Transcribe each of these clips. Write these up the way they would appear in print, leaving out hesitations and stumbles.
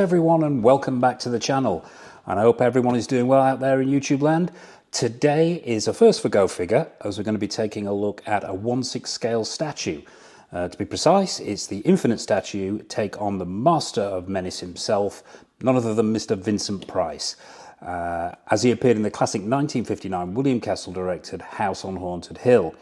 everyone and welcome back to the channel, and I hope everyone is doing well out there in YouTube land. Today is a first for go figure, as we're going to be taking a look at a 1/6 scale statue. To be precise, it's the Infinite statue take on the master of menace himself, none other than Mr. Vincent Price, as he appeared in the classic 1959 William Castle directed House on Haunted Hill.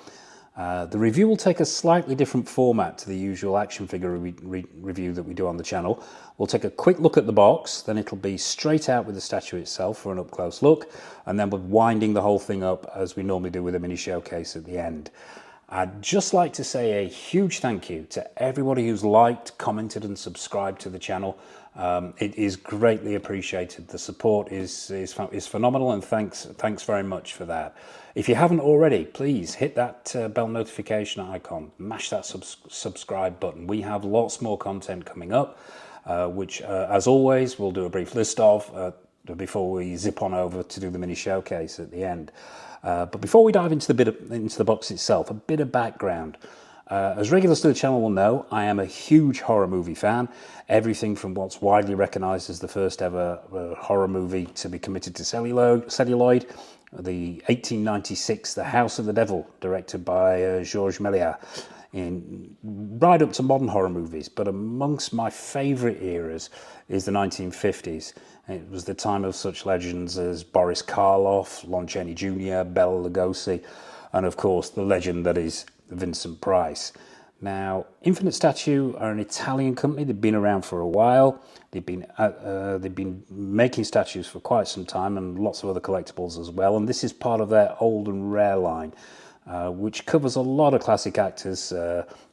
The review will take a slightly different format to the usual action figure review that we do on the channel. We'll take a quick look at the box, then it'll be straight out with the statue itself for an up-close look, and then we're winding the whole thing up as we normally do with a mini showcase at the end. I'd just like to say a huge thank you to everybody who's liked, commented and subscribed to the channel. It is greatly appreciated. The support is phenomenal, and thanks very much for that. If you haven't already, please hit that bell notification icon, mash that subscribe button. We have lots more content coming up, which as always we'll do a brief list of before we zip on over to do the mini showcase at the end. But before we dive into the box itself, a bit of background. As regulars to the channel will know, I am a huge horror movie fan. Everything from what's widely recognised as the first ever horror movie to be committed to celluloid, the 1896 The House of the Devil, directed by Georges Méliès, right up to modern horror movies. But amongst my favourite eras is the 1950s. It was the time of such legends as Boris Karloff, Lon Chaney Jr., Bela Lugosi, and of course the legend that is Vincent Price. Now, Infinite Statue are an Italian company. They've been around for a while. They've been making statues for quite some time, and lots of other collectibles as well. And this is part of their old and rare line, which covers a lot of classic actors: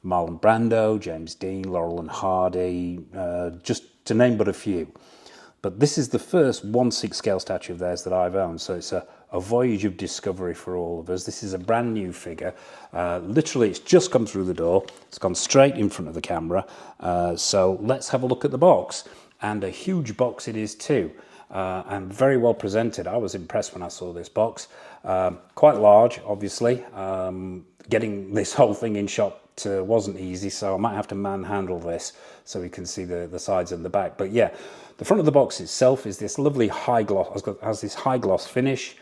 Marlon Brando, James Dean, Laurel and Hardy, just to name but a few. But this is the first 1/6 scale statue of theirs that I've owned, so it's a voyage of discovery for all of us. This is a brand new figure. Literally, it's just come through the door. It's gone straight in front of the camera. So let's have a look at the box. And a huge box it is too. And very well presented. I was impressed when I saw this box. Quite large, obviously. Getting this whole thing in shot wasn't easy, so I might have to manhandle this so we can see the sides and the back. But yeah, the front of the box itself is this lovely high gloss, has this high gloss finish.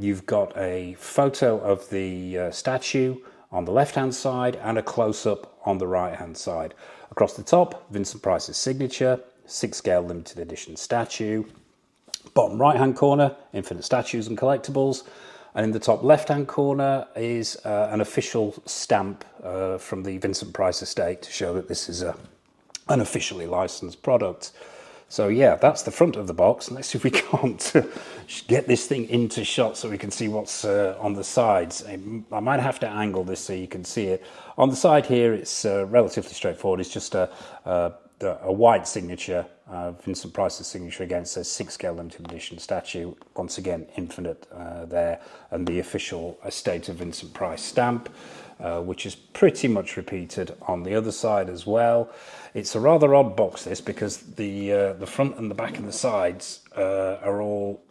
You've got a photo of the statue on the left hand side and a close-up on the right hand side. Across the top, Vincent Price's signature, 6 scale limited edition statue. Bottom right hand corner, Infinite Statues and Collectibles. And in the top left-hand corner is an official stamp from the Vincent Price estate to show that this is an officially licensed product. So yeah, that's the front of the box. Let's see if we can't get this thing into shot so we can see what's on the sides. I might have to angle this so you can see it. On the side here, it's relatively straightforward. It's just a white signature, Vincent Price's signature, again says 6 scale limited edition statue. Once again, Infinite there, and the official estate of Vincent Price stamp, which is pretty much repeated on the other side as well. It's a rather odd box, this, because the front and the back and the sides are all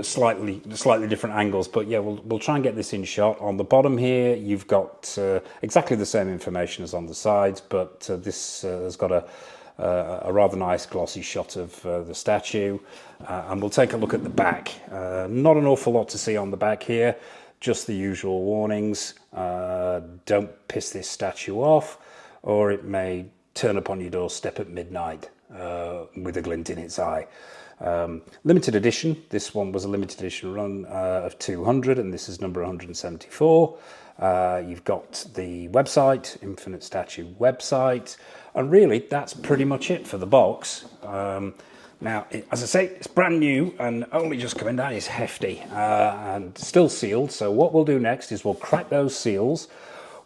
slightly different angles, but yeah, we'll try and get this in shot. On the bottom here, you've got exactly the same information as on the sides, but this has got a rather nice glossy shot of the statue. And we'll take a look at the back. Not an awful lot to see on the back here, just the usual warnings. Don't piss this statue off, or it may turn up on your doorstep at midnight with a glint in its eye. Limited edition. This one was a limited edition run of 200, and this is number 174. You've got the website, Infinite Statue website, and really that's pretty much it for the box. Now, as I say, it's brand new and only just coming down. It's hefty and still sealed. So what we'll do next is we'll crack those seals.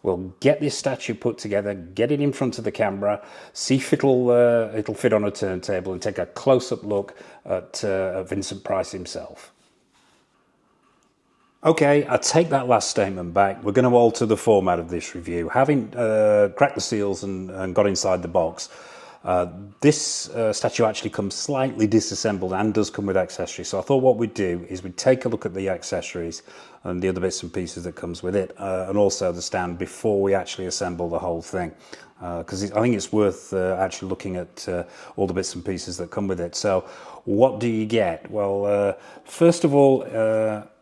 We'll get this statue put together, get it in front of the camera, see if it'll fit on a turntable, and take a close-up look at Vincent Price himself. Okay, I take that last statement back. We're going to alter the format of this review. Having cracked the seals and got inside the box, this statue actually comes slightly disassembled and does come with accessories. So I thought what we'd do is we'd take a look at the accessories and the other bits and pieces that comes with it, and also the stand before we actually assemble the whole thing. because I think it's worth actually looking at all the bits and pieces that come with it. So what do you get? Well, first of all,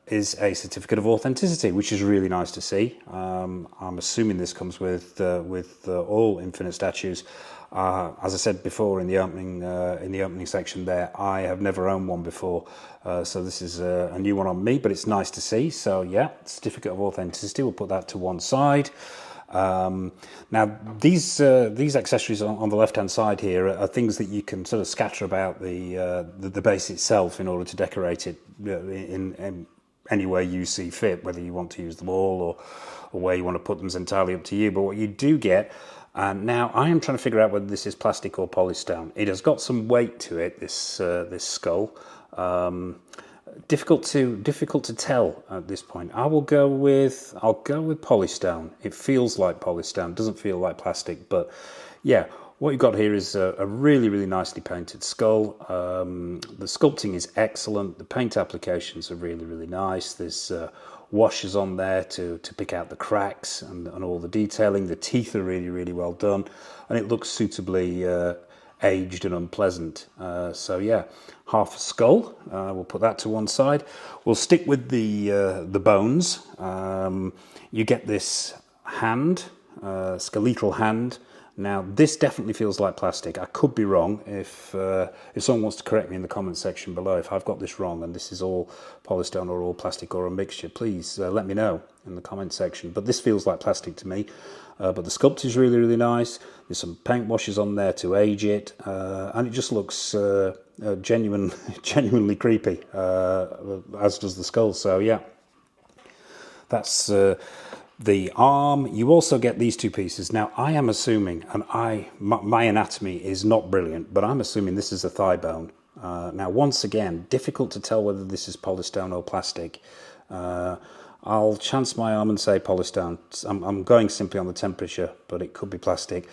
is a certificate of authenticity, which is really nice to see. I'm assuming this comes with all Infinite statues. As I said before in the opening section there, I have never owned one before, so this is a new one on me, but it's nice to see. So yeah, certificate of authenticity, we'll put that to one side. Now these accessories on the left hand side here are things that you can sort of scatter about the base itself in order to decorate it in any way you see fit, whether you want to use them all or where you want to put them is entirely up to you. But what you do get, and now I am trying to figure out whether this is plastic or polystone. It has got some weight to it, this skull. Difficult to tell at this point. I'll go with polystone. It feels like polystone. It doesn't feel like plastic, but yeah. What you've got here is a really, really nicely painted skull. The sculpting is excellent. The paint applications are really, really nice. There's washes on there to pick out the cracks and all the detailing. The teeth are really, really well done, and it looks suitably aged and unpleasant. So yeah, half a skull. We'll put that to one side. We'll stick with the bones. You get this hand, skeletal hand. Now, this definitely feels like plastic. I could be wrong. If someone wants to correct me in the comment section below, if I've got this wrong and this is all polystone or all plastic or a mixture, please let me know in the comment section. But this feels like plastic to me. But the sculpt is really, really nice. There's some paint washes on there to age it, and it just looks genuinely creepy, as does the skull. So yeah, that's the arm. You also get these two pieces. Now I am assuming, and my anatomy is not brilliant, but I'm assuming this is a thigh bone. Now once again, difficult to tell whether this is polystone or plastic. I'll chance my arm and say polystone. I'm going simply on the temperature, but it could be plastic.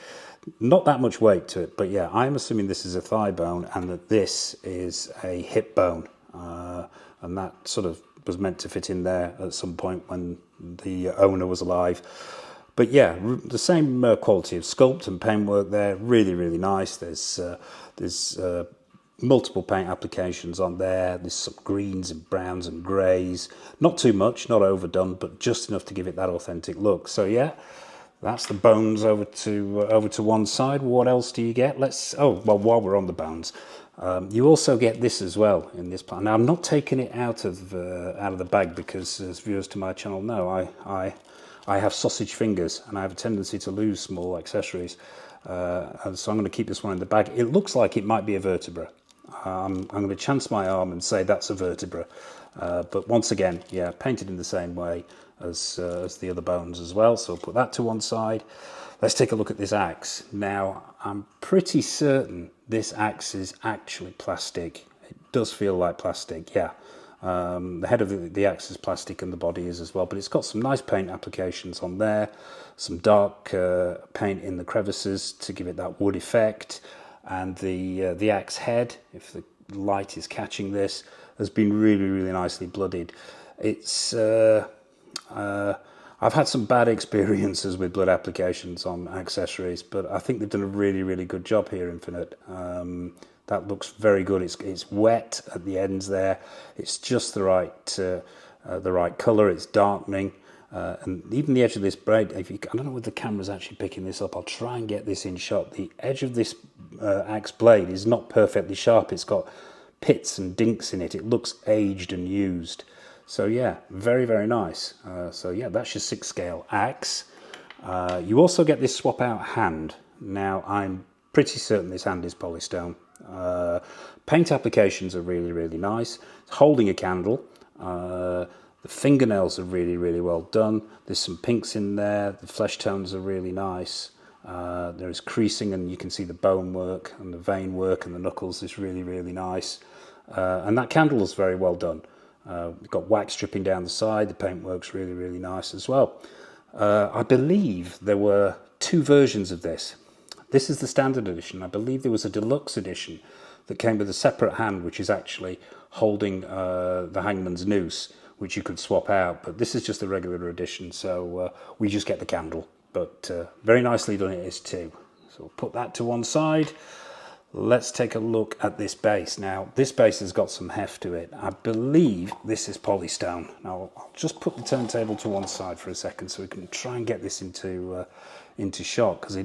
Not that much weight to it, but yeah, I'm assuming this is a thigh bone and that this is a hip bone, and that sort of was meant to fit in there at some point when the owner was alive. But yeah, the same quality of sculpt and paintwork there, really, really nice. There's multiple paint applications on there. There's some greens and browns and greys. Not too much, not overdone, but just enough to give it that authentic look. So yeah, that's the bones over to one side. What else do you get? While we're on the bones, you also get this as well in this plan. Now I'm not taking it out of the bag because, as viewers to my channel know, I have sausage fingers and I have a tendency to lose small accessories, and so I'm going to keep this one in the bag. It looks like it might be a vertebra. I'm going to chance my arm and say that's a vertebra, but once again, yeah, painted in the same way as the other bones as well. So I'll put that to one side. Let's take a look at this axe. Now, I'm pretty certain this axe is actually plastic. It does feel like plastic, yeah. The head of the axe is plastic and the body is as well, but it's got some nice paint applications on there, some dark paint in the crevices to give it that wood effect, and the axe head, if the light is catching this, has been really, really nicely bloodied. It's I've had some bad experiences with blood applications on accessories, but I think they've done a really, really good job here, Infinite. That looks very good. It's wet at the ends there. It's just the right colour. It's darkening, and even the edge of this blade. I don't know whether the camera's actually picking this up. I'll try and get this in shot. The edge of this axe blade is not perfectly sharp. It's got pits and dinks in it. It looks aged and used. So yeah, very, very nice. So yeah, that's your 6 scale axe. You also get this swap out hand. Now I'm pretty certain this hand is polystone. Paint applications are really, really nice. It's holding a candle. The fingernails are really, really well done. There's some pinks in there. The flesh tones are really nice. There is creasing, and you can see the bone work and the vein work, and the knuckles is really, really nice. And that candle is very well done. We've got wax dripping down the side. The paint works really, really nice as well. I believe there were 2 versions of this. This is the standard edition. I believe there was a deluxe edition that came with a separate hand, which is actually holding the hangman's noose, which you could swap out. But this is just the regular edition, so we just get the candle. but very nicely done it is too. So we'll put that to one side. Let's take a look at this base. Now, this base has got some heft to it. I believe this is polystone. Now, I'll just put the turntable to one side for a second so we can try and get this into shot, because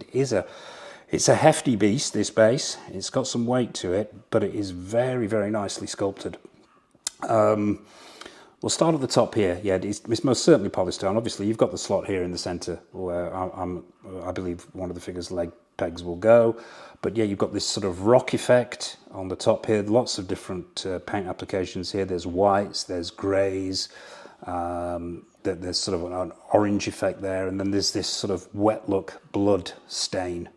it's a hefty beast, this base. It's got some weight to it, but it is very, very nicely sculpted. We'll start at the top here. Yeah, it's most certainly polystone. Obviously, you've got the slot here in the centre where I believe one of the figure's leg pegs will go. But yeah, you've got this sort of rock effect on the top here. Lots of different paint applications here. There's whites, there's greys, there's sort of an orange effect there, and then there's this sort of wet look blood stain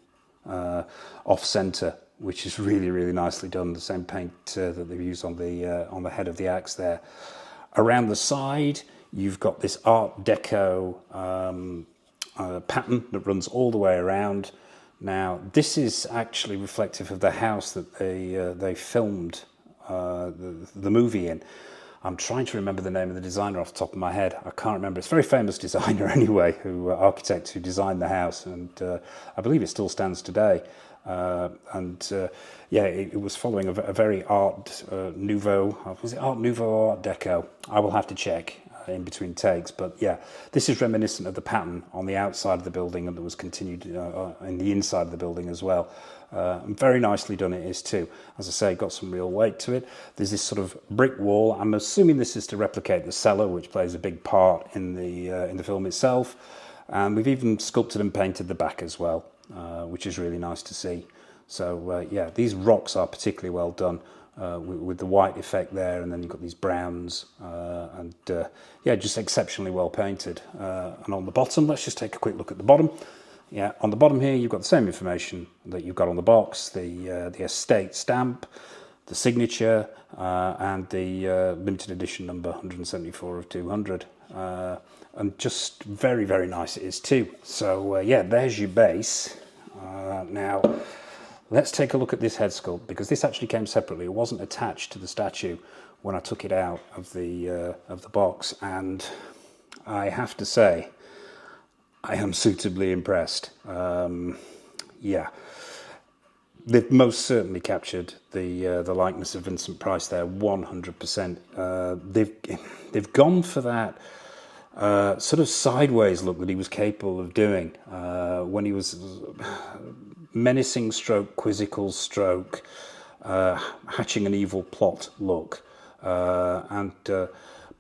off centre, which is really, really nicely done. The same paint that they've used on the head of the axe there. Around the side, you've got this Art Deco pattern that runs all the way around. Now, this is actually reflective of the house that they filmed the movie in. I'm trying to remember the name of the designer off the top of my head. I can't remember. It's a very famous designer anyway, architect who designed the house, and I believe it still stands today. Yeah, it was following a very Art Nouveau. Was it Art Nouveau or Art Deco? I will have to check in between takes, but yeah, this is reminiscent of the pattern on the outside of the building, and that was continued in the inside of the building as well. And very nicely done it is too. As I say, got some real weight to it. There's this sort of brick wall. I'm assuming this is to replicate the cellar, which plays a big part in the film itself. And we've even sculpted and painted the back as well, which is really nice to see. So yeah, these rocks are particularly well done. With the white effect there, and then you've got these browns, and yeah, just exceptionally well painted. And on the bottom, let's just take a quick look at the bottom. Yeah, on the bottom here, you've got the same information that you've got on the box: the estate stamp, the signature, and the limited edition number 174 of 200. And just very, very nice it is too. So yeah, there's your base. Now, let's take a look at this head sculpt, because this actually came separately. It wasn't attached to the statue when I took it out of the box, and I have to say, I am suitably impressed. Yeah, they've most certainly captured the likeness of Vincent Price there, 100%. They've gone for that sort of sideways look that he was capable of doing when he was menacing stroke, quizzical stroke, hatching an evil plot look. And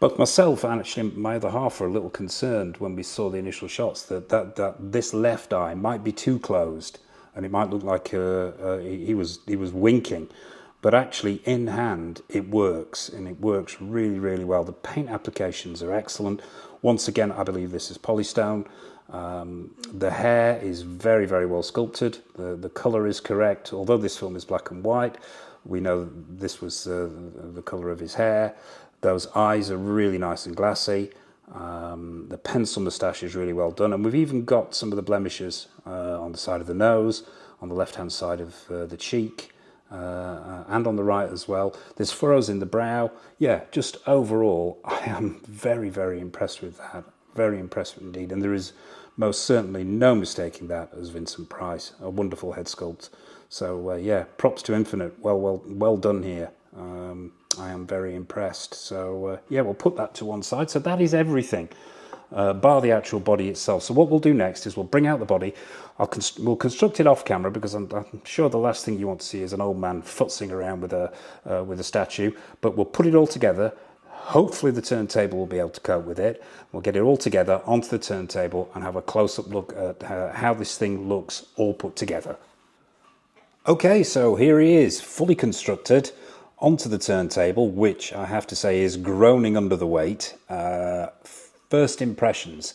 both myself and actually my other half were a little concerned when we saw the initial shots that this left eye might be too closed, and it might look like he was winking. But actually, in hand, it works, and it works really, really well. The paint applications are excellent. Once again, I believe this is polystone. The hair is very, very well sculpted. The colour is correct. Although this film is black and white, we know this was the colour of his hair. Those eyes are really nice and glassy. The pencil moustache is really well done. And we've even got some of the blemishes on the side of the nose, on the left-hand side of the cheek, and on the right as well. There's furrows in the brow. Yeah, just overall, I am very, very impressed with that. Very impressed indeed. And there is most certainly no mistaking that as Vincent Price. A wonderful head sculpt. So yeah, props to Infinite. Well done here. I am very impressed. So yeah, we'll put that to one side. So that is everything, bar the actual body itself. So what we'll do next is we'll bring out the body. We'll construct it off camera, because I'm sure the last thing you want to see is an old man futzing around with a statue. But we'll put it all together. Hopefully the turntable will be able to cope with it. We'll get it all together onto the turntable and have a close-up look at how this thing looks all put together. Okay, so here he is, fully constructed onto the turntable, which I have to say is groaning under the weight. First impressions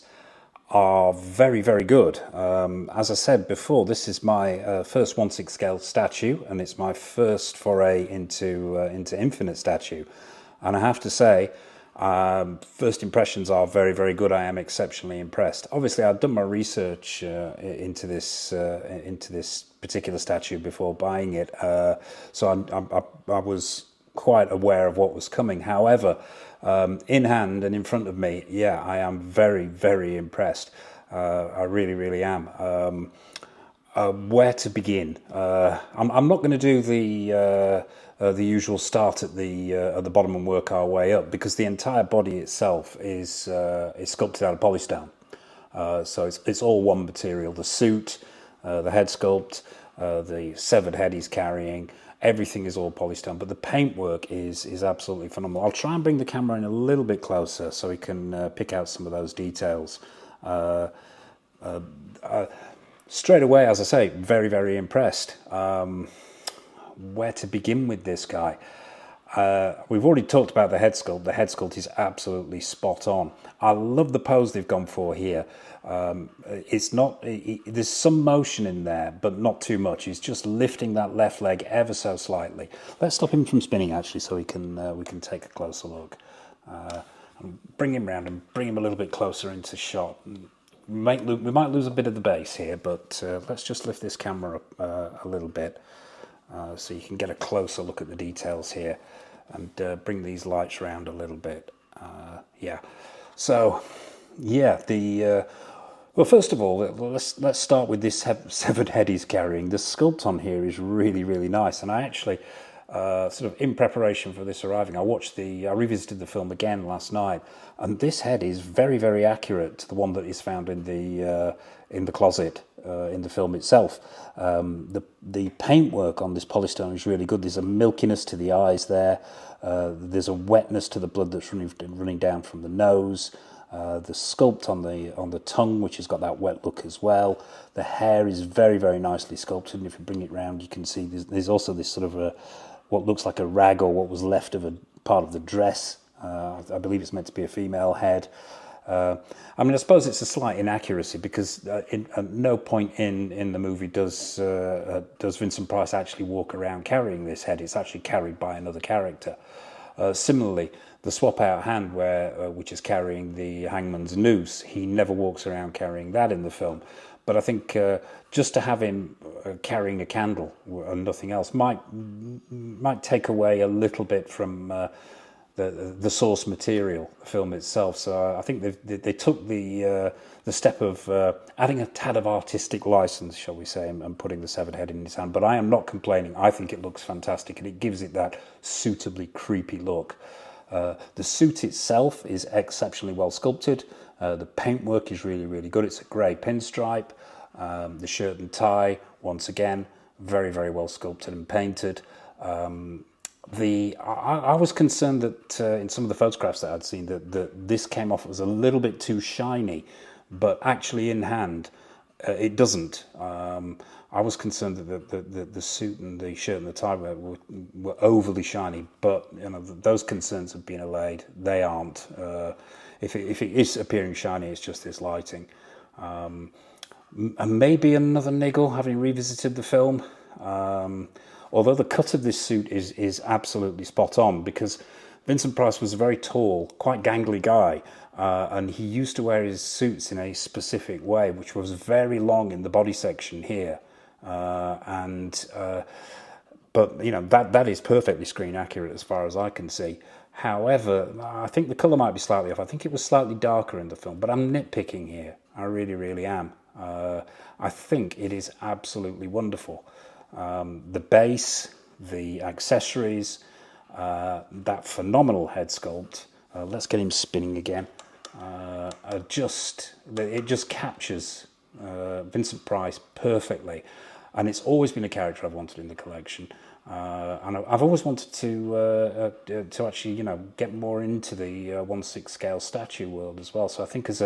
are very, very good. As I said before, this is my first 1/6 scale statue, and it's my first foray into Infinite statue. And I have to say, first impressions are very, very good. I am exceptionally impressed. Obviously, I've done my research into this particular statue before buying it, so I was quite aware of what was coming. However, in hand and in front of me, yeah, I am very, very impressed. I really, really am. Where to begin? I'm not going to do the usual start at the bottom and work our way up, because the entire body itself is sculpted out of polystone. So it's all one material. The suit, the head sculpt, the severed head he's carrying, everything is all polystone. But the paintwork is absolutely phenomenal. I'll try and bring the camera in a little bit closer so we can pick out some of those details. Straight away, as I say, very, very impressed. Where to begin with this guy? We've already talked about the head sculpt. The head sculpt is absolutely spot on. I love the pose they've gone for here. It's not. There's some motion in there, but not too much. He's just lifting that left leg ever so slightly. Let's stop him from spinning, actually, so we can take a closer look. And bring him round and bring him a little bit closer into shot. We might lose a bit of the base here, but let's just lift this camera up a little bit so you can get a closer look at the details here, and bring these lights round a little bit. Yeah. So, yeah. Well, first of all, let's start with this severed head he's carrying. The sculpt on here is really, really nice, and I actually. Sort of in preparation for this arriving, I revisited the film again last night, and this head is very, very accurate to the one that is found in the closet in the film itself. The paintwork on this polystone is really good. There's a milkiness to the eyes there. There's a wetness to the blood that's running down from the nose. The sculpt on the tongue, which has got that wet look as well. The hair is very, very nicely sculpted, and if you bring it round, you can see there's also this sort of what looks like a rag, or what was left of a part of the dress. I believe it's meant to be a female head. I mean, I suppose it's a slight inaccuracy, because at no point in the movie does Vincent Price actually walk around carrying this head. It's actually carried by another character. Similarly, the swap-out hand, which is carrying the hangman's noose, he never walks around carrying that in the film. But I think just to have him carrying a candle and nothing else might take away a little bit from the source material, the film itself. So I think they took the step of adding a tad of artistic license, shall we say, and putting the severed head in his hand. But I am not complaining. I think it looks fantastic, and it gives it that suitably creepy look. The suit itself is exceptionally well sculpted. The paintwork is really, really good. It's a grey pinstripe. The shirt and tie, once again, very, very well sculpted and painted. I was concerned that in some of the photographs that I'd seen that this came off as a little bit too shiny, but actually in hand, it doesn't. I was concerned that the suit and the shirt and the tie were overly shiny, but those concerns have been allayed. They aren't. If it is appearing shiny, it's just this lighting. And maybe another niggle, having revisited the film. Although the cut of this suit is absolutely spot on, because Vincent Price was a very tall, quite gangly guy, and he used to wear his suits in a specific way, which was very long in the body section here. But that is perfectly screen accurate as far as I can see. However, I think the colour might be slightly off. I think it was slightly darker in the film, but I'm nitpicking here. I really, really am. I think it is absolutely wonderful. The base, the accessories, that phenomenal head sculpt. Let's get him spinning again. It just captures Vincent Price perfectly, and it's always been a character I've wanted in the collection. And I've always wanted to actually, get more into the 1/6 scale statue world as well. So I think as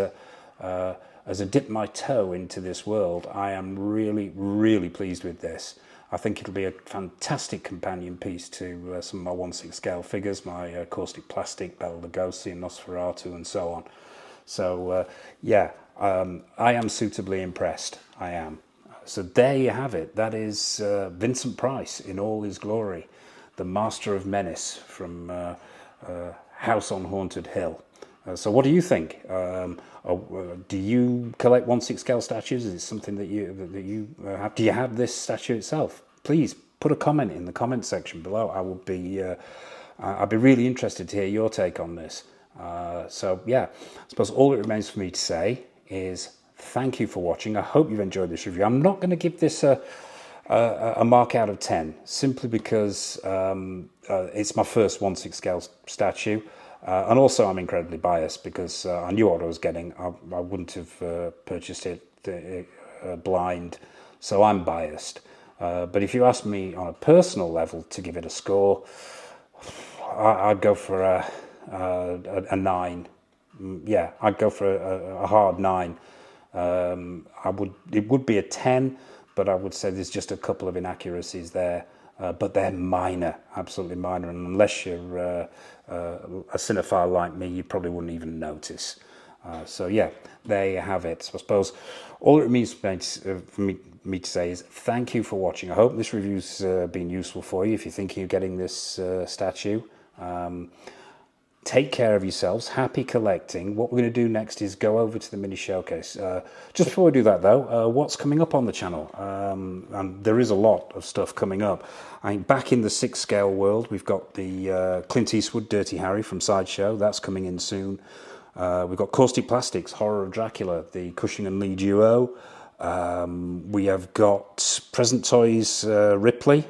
I dip my toe into this world, I am really, really pleased with this. I think it'll be a fantastic companion piece to some of my 1/6 scale figures, my caustic plastic, Bela Lugosi and Nosferatu and so on. So I am suitably impressed. I am. So there you have it. That is Vincent Price in all his glory, the master of menace from House on Haunted Hill. So what do you think? Do you collect 1/6 scale statues? Is it something that you have? Do you have this statue itself? Please put a comment in the comment section below. I'd be really interested to hear your take on this. So yeah, I suppose all it remains for me to say is thank you for watching. I hope you've enjoyed this review. I'm not going to give this a mark out of 10, simply because it's my first 1/6 scale statue. And also I'm incredibly biased because I knew what I was getting. I wouldn't have purchased it blind, so I'm biased. But if you ask me on a personal level to give it a score, I'd go for a 9. Yeah, I'd go for a hard 9. It would be a 10, but I would say there's just a couple of inaccuracies there. But they're minor, absolutely minor, and unless you're a cinephile like me, you probably wouldn't even notice. So yeah, there you have it. So I suppose all it means for me to say is thank you for watching. I hope this review's been useful for you if you're thinking of getting this statue. Take care of yourselves. Happy collecting. What we're going to do next is go over to the mini showcase. Just before we do that, though, what's coming up on the channel? And there is a lot of stuff coming up. I mean, back in the 6 scale world, we've got the Clint Eastwood Dirty Harry from Sideshow. That's coming in soon. We've got Caustic Plastics, Horror of Dracula, the Cushing and Lee duo. We have got Present Toys Ripley,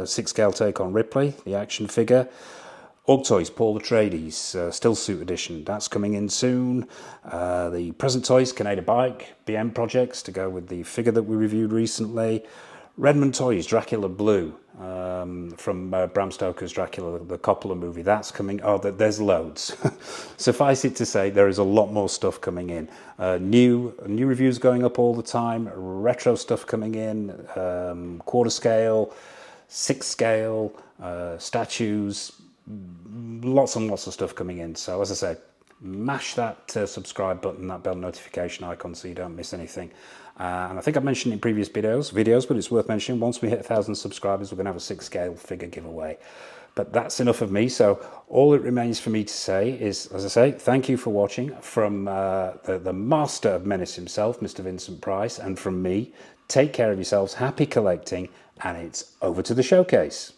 6 scale take on Ripley, the action figure. Org Toys, Paul Atreides, Still Suit Edition, that's coming in soon. The Present Toys, Canada Bike, BM projects to go with the figure that we reviewed recently. Redmond Toys, Dracula Blue, from Bram Stoker's Dracula, the Coppola movie, that's coming. Oh, there's loads. Suffice it to say, there is a lot more stuff coming in. New reviews going up all the time, retro stuff coming in, quarter scale, 6 scale, statues, lots and lots of stuff coming in. So as I said, mash that subscribe button, that bell notification icon, so you don't miss anything. And I think I've mentioned in previous videos, but it's worth mentioning, once we hit 1,000 subscribers, we're going to have a 6 scale figure giveaway. But that's enough of me, so all it remains for me to say is, as I say, thank you for watching. From the master of menace himself, Mr. Vincent Price, and from me, take care of yourselves, happy collecting, and it's over to the showcase.